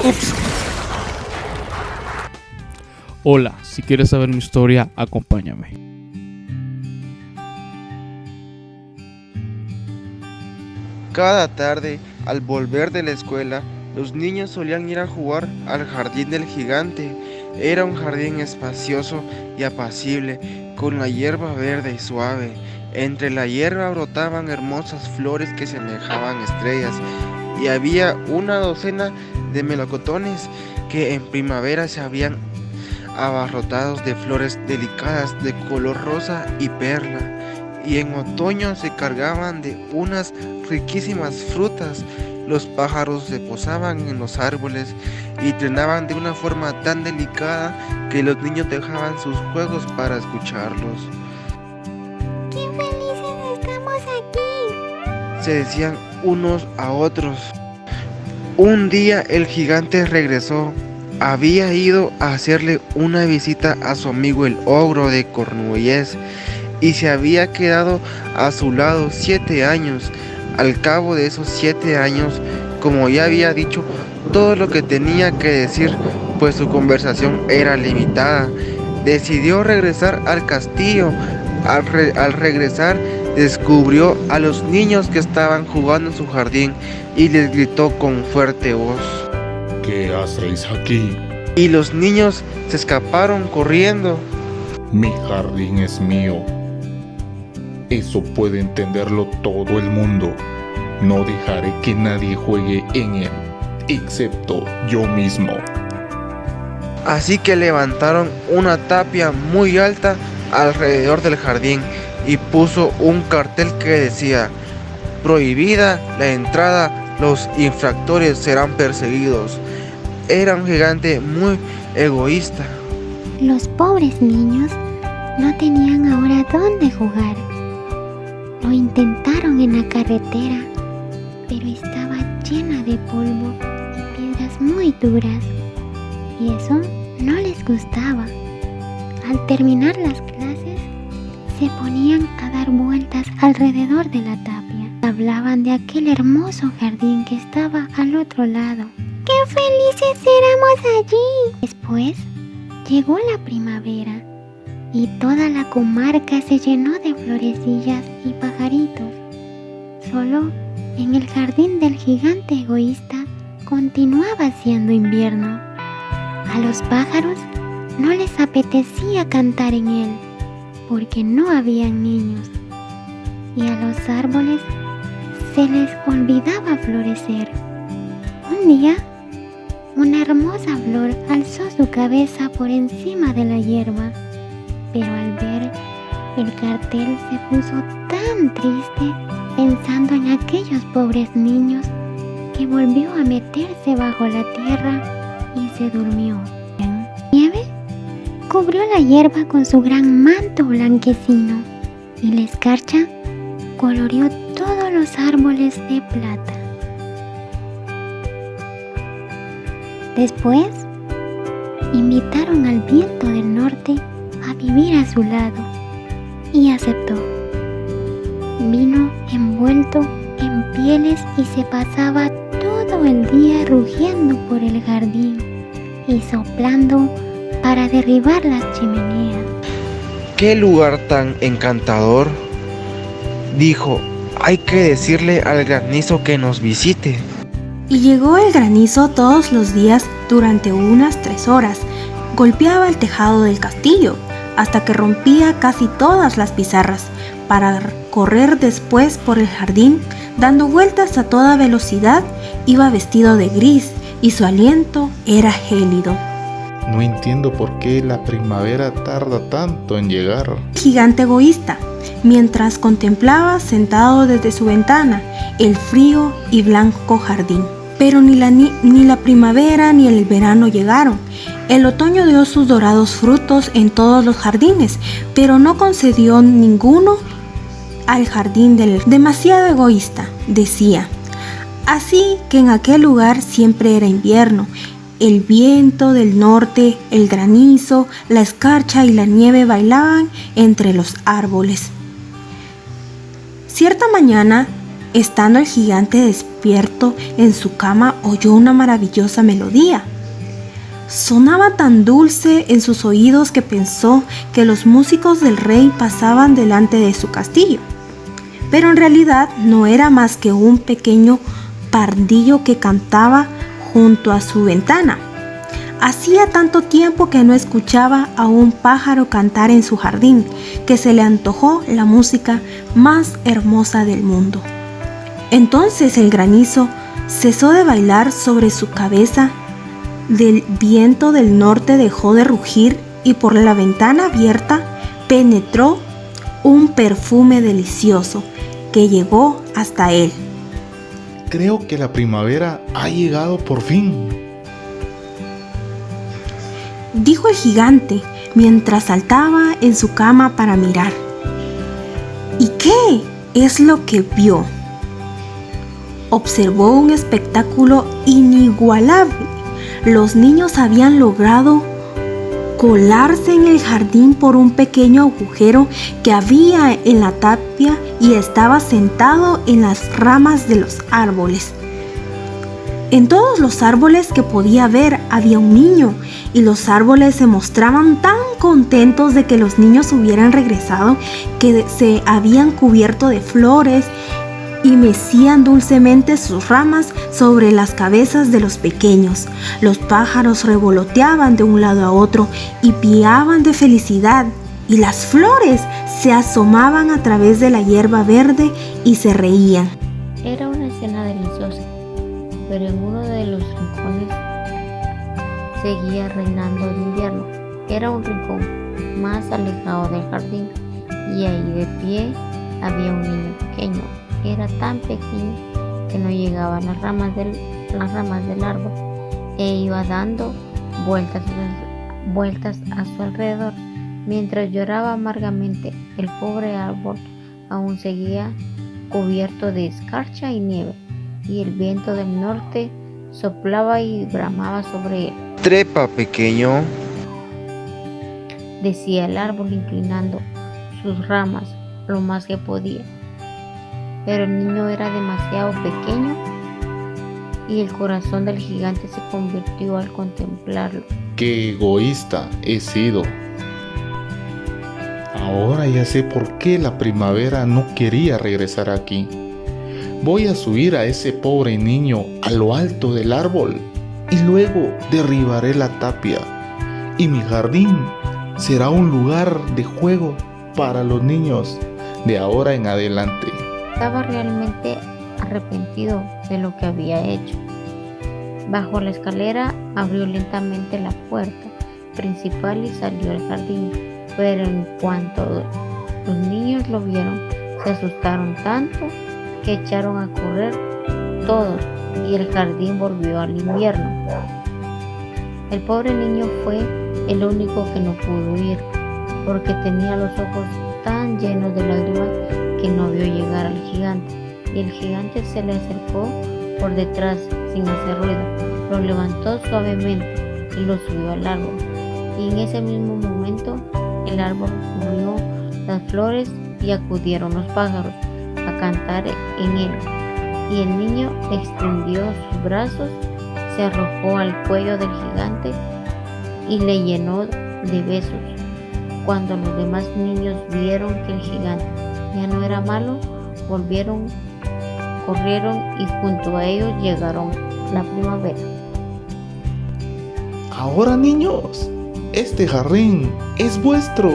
Ups. Hola, si quieres saber mi historia, acompáñame. Cada tarde, al volver de la escuela, los niños solían ir a jugar al jardín del gigante. Era un jardín espacioso y apacible, con la hierba verde y suave. Entre la hierba brotaban hermosas flores que semejaban estrellas, y había una docena de melocotones que en primavera se habían abarrotados de flores delicadas de color rosa y perla, y en otoño se cargaban de unas riquísimas frutas. Los pájaros se posaban en los árboles y trenaban de una forma tan delicada que los niños dejaban sus juegos para escucharlos. ¡Qué felices estamos aquí!, Se decían unos a otros. Un día el gigante regresó. Había ido a hacerle una visita a su amigo el ogro de Cornualles y se había quedado a su lado 7 años. Al cabo de esos 7 años, como ya había dicho todo lo que tenía que decir, pues su conversación era limitada, decidió regresar al castillo. Al regresar, descubrió a los niños que estaban jugando en su jardín y les gritó con fuerte voz: ¿Qué hacéis aquí? Y los niños se escaparon corriendo. Mi jardín es mío. Eso puede entenderlo todo el mundo. No dejaré que nadie juegue en él, excepto yo mismo. Así que levantaron una tapia muy alta alrededor del jardín y puso un cartel que decía: prohibida la entrada, los infractores serán perseguidos. Era un gigante muy egoísta. Los pobres niños no tenían ahora dónde jugar. Lo intentaron en la carretera, pero estaba llena de polvo y piedras muy duras, y eso no les gustaba. Al terminar las clases, se ponían a dar vueltas alrededor de la tapia. Hablaban de aquel hermoso jardín que estaba al otro lado. ¡Qué felices éramos allí! Después llegó la primavera y toda la comarca se llenó de florecillas y pajaritos. Solo en el jardín del gigante egoísta continuaba siendo invierno. A los pájaros no les apetecía cantar en él, porque no habían niños, y a los árboles se les olvidaba florecer. Un día, una hermosa flor alzó su cabeza por encima de la hierba, pero al ver el cartel se puso tan triste pensando en aquellos pobres niños que volvió a meterse bajo la tierra y se durmió. Nieve cubrió la hierba con su gran manto blanquecino y la escarcha coloreó todos los árboles de plata. Después, invitaron al viento del norte a vivir a su lado y aceptó. Vino envuelto en pieles y se pasaba todo el día rugiendo por el jardín y soplando para derribar las chimeneas. ¡Qué lugar tan encantador!, dijo. Hay que decirle al granizo que nos visite. Y llegó el granizo todos los días durante unas 3 horas. Golpeaba el tejado del castillo hasta que rompía casi todas las pizarras, para correr después por el jardín dando vueltas a toda velocidad. Iba vestido de gris y su aliento era gélido. No entiendo por qué la primavera tarda tanto en llegar. Gigante egoísta, mientras contemplaba sentado desde su ventana el frío y blanco jardín. Pero ni la primavera ni el verano llegaron. El otoño dio sus dorados frutos en todos los jardines, pero no concedió ninguno al jardín del demasiado egoísta, decía. Así que en aquel lugar siempre era invierno. El viento del norte, el granizo, la escarcha y la nieve bailaban entre los árboles. Cierta mañana, Estando el gigante despierto en su cama, oyó una maravillosa melodía. Sonaba tan dulce en sus oídos que pensó que los músicos del rey pasaban delante de su castillo. Pero en realidad no era más que un pequeño pardillo que cantaba junto a su ventana. Hacía tanto tiempo que no escuchaba a un pájaro cantar en su jardín que se le antojó la música más hermosa del mundo. Entonces el granizo cesó de bailar sobre su cabeza, del viento del norte dejó de rugir y por la ventana abierta penetró un perfume delicioso que llegó hasta él. Creo que la primavera ha llegado por fin, dijo el gigante mientras saltaba en su cama para mirar. ¿Y qué es lo que vio? Observó un espectáculo inigualable. Los niños habían logrado colarse en el jardín por un pequeño agujero que había en la tapia y estaba sentado en las ramas de los árboles. En todos los árboles que podía ver había un niño y los árboles se mostraban tan contentos de que los niños hubieran regresado que se habían cubierto de flores y mecían dulcemente sus ramas sobre las cabezas de los pequeños. Los pájaros revoloteaban de un lado a otro y piaban de felicidad, y las flores se asomaban a través de la hierba verde y se reían. Era una escena deliciosa, pero en uno de los rincones seguía reinando el invierno. Era un rincón más alejado del jardín, y ahí de pie había un niño pequeño. Era tan pequeño que no llegaba a las ramas del árbol e iba dando vueltas a su alrededor. Mientras lloraba amargamente, el pobre árbol aún seguía cubierto de escarcha y nieve, y el viento del norte soplaba y bramaba sobre él. Trepa, pequeño, decía el árbol inclinando sus ramas lo más que podía. Pero el niño era demasiado pequeño y el corazón del gigante se convirtió al contemplarlo. ¡Qué egoísta he sido! Ahora ya sé por qué la primavera no quería regresar aquí. Voy a subir a ese pobre niño a lo alto del árbol y luego derribaré la tapia. Y mi jardín será un lugar de juego para los niños de ahora en adelante. Estaba realmente arrepentido de lo que había hecho. Bajó la escalera, abrió lentamente la puerta principal y salió al jardín. Pero en cuanto los niños lo vieron, se asustaron tanto que echaron a correr todos y el jardín volvió al invierno. El pobre niño fue el único que no pudo huir, porque tenía los ojos tan llenos de lágrimas que no vio llegar al gigante, y el gigante se le acercó por detrás sin hacer ruido, lo levantó suavemente y lo subió al árbol, y en ese mismo momento el árbol cubrió las flores y acudieron los pájaros a cantar en él, y el niño extendió sus brazos, se arrojó al cuello del gigante y le llenó de besos. Cuando los demás niños vieron que el gigante ya no era malo, corrieron y junto a ellos llegaron la primavera. Ahora, niños, este jardín es vuestro.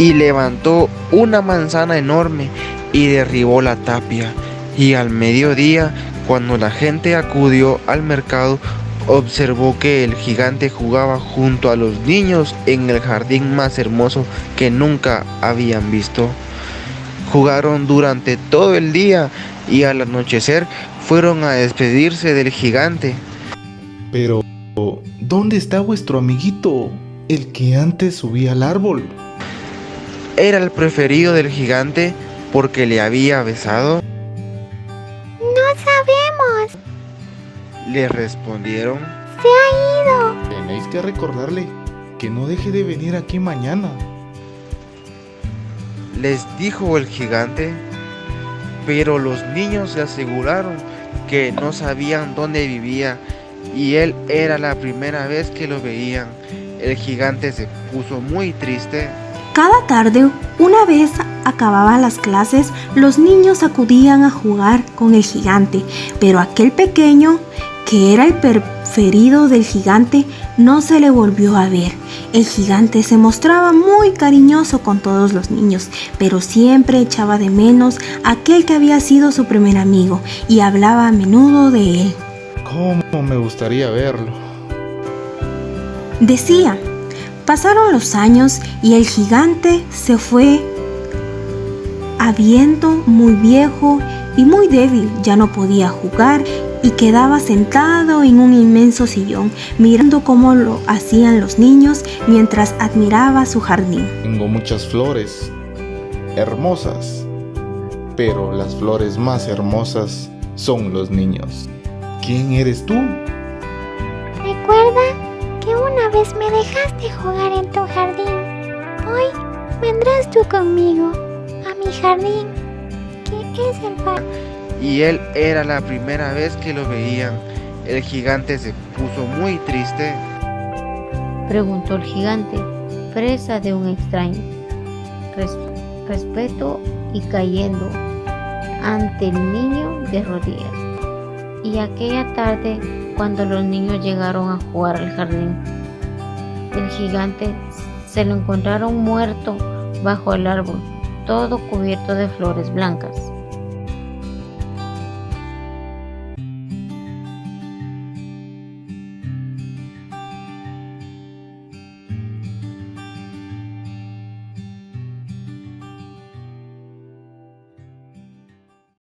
y levantó una manzana enorme y derribó la tapia. Y al mediodía, cuando la gente acudió al mercado, observó que el gigante jugaba junto a los niños en el jardín más hermoso que nunca habían visto. Jugaron durante todo el día y al anochecer fueron a despedirse del gigante. Pero, ¿dónde está vuestro amiguito, el que antes subía al árbol? Era el preferido del gigante porque le había besado. No sabemos. Le respondieron. Se ha ido. Tenéis que recordarle que no deje de venir aquí mañana. Les dijo el gigante. pero los niños le aseguraron que no sabían dónde vivía y él era la primera vez que lo veían. El gigante se puso muy triste. Cada tarde, una vez acababan las clases, los niños acudían a jugar con el gigante, pero aquel pequeño, que era el preferido del gigante, no se le volvió a ver. El gigante se mostraba muy cariñoso con todos los niños, pero siempre echaba de menos a aquel que había sido su primer amigo y hablaba a menudo de él. ¿Cómo me gustaría verlo? Decía. Pasaron los años y el gigante se fue habiendo muy viejo y muy débil. Ya no podía jugar y quedaba sentado en un inmenso sillón, mirando cómo lo hacían los niños mientras admiraba su jardín. Tengo muchas flores hermosas, pero las flores más hermosas son los niños. ¿Quién eres tú? Recuerda que una vez me dejaste jugar en tu jardín. Hoy vendrás tú conmigo a mi jardín, que es el parque. Y él era la primera vez que lo veían. El gigante se puso muy triste. Preguntó el gigante, presa de un extraño respeto y cayendo ante el niño de rodillas. Y aquella tarde, cuando los niños llegaron a jugar al jardín, el gigante se lo encontraron muerto bajo el árbol, todo cubierto de flores blancas.